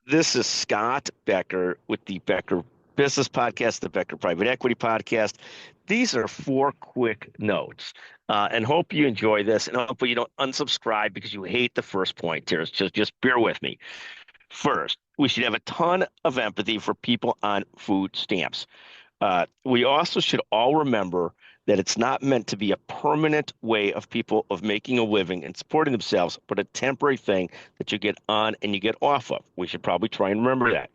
This is Scott Becker with the Becker Business Podcast, the Becker Private Equity Podcast. These are four quick notes, and hope you enjoy this, and hopefully you don't unsubscribe because you hate the first point here. Just bear with me. First, we should have a ton of empathy for people on food stamps. We also should all remember that it's not meant to be a permanent way of people of making a living and supporting themselves, but a temporary thing that you get on and you get off of. We should probably try and remember that.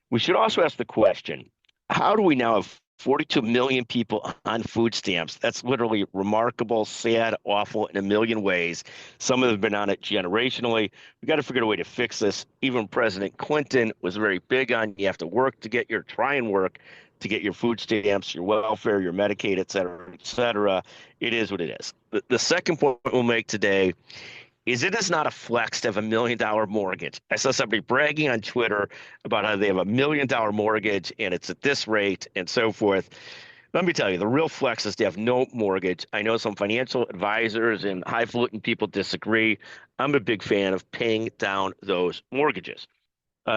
We should also ask the question, how do we now have 42 million people on food stamps? That's literally remarkable, sad, awful in a million ways. Some of them have been on it generationally. We got to figure out a way to fix this. Even President Clinton was very big on you have to work to get your try and work to get your food stamps, your welfare, your Medicaid, et cetera, et cetera. It is what it is. The second point we'll make today is it is not a flex to have $1 million mortgage. I saw somebody bragging on Twitter about how they have $1 million mortgage and it's at this rate and so forth. Let me tell you, the real flex is to have no mortgage. I know some financial advisors and highfalutin people disagree. I'm a big fan of paying down those mortgages.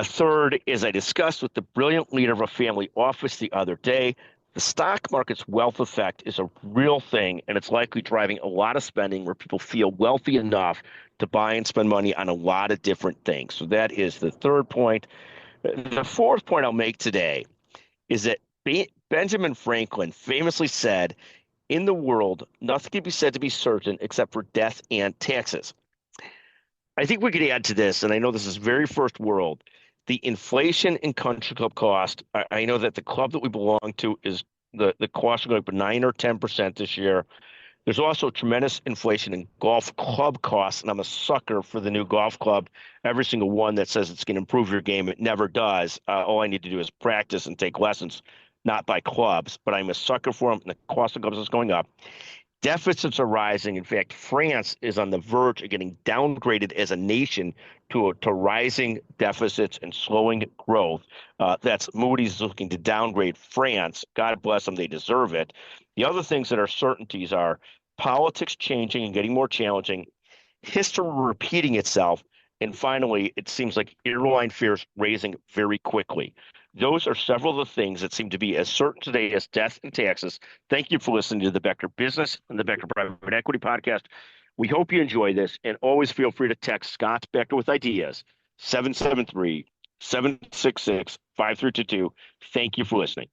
Third, as I discussed with the brilliant leader of a family office the other day, the stock market's wealth effect is a real thing, and it's likely driving a lot of spending where people feel wealthy enough to buy and spend money on a lot of different things. So that is the third point. The fourth point I'll make today is that Benjamin Franklin famously said, in the world, nothing can be said to be certain except for death and taxes. I think we could add to this, and I know this is very first world, the inflation in country club cost. I know that the club that we belong to is the cost are going up 9 or 10% this year. There's also tremendous inflation in golf club costs, and I'm a sucker for the new golf club. Every single one that says it's going to improve your game, it never does. All I need to do is practice and take lessons, not buy clubs, but I'm a sucker for them, and the cost of clubs is going up. Deficits are rising. In fact, France is on the verge of getting downgraded as a nation to rising deficits and slowing growth. That's Moody's looking to downgrade France. God bless them, they deserve it. The other things that are certainties are politics changing and getting more challenging, history repeating itself, and finally, it seems like airline fares raising very quickly. Those are several of the things that seem to be as certain today as death and taxes. Thank you for listening to the Becker Business and the Becker Private Equity Podcast. We hope you enjoy this, and always feel free to text Scott Becker with ideas, 773-766-5322. Thank you for listening.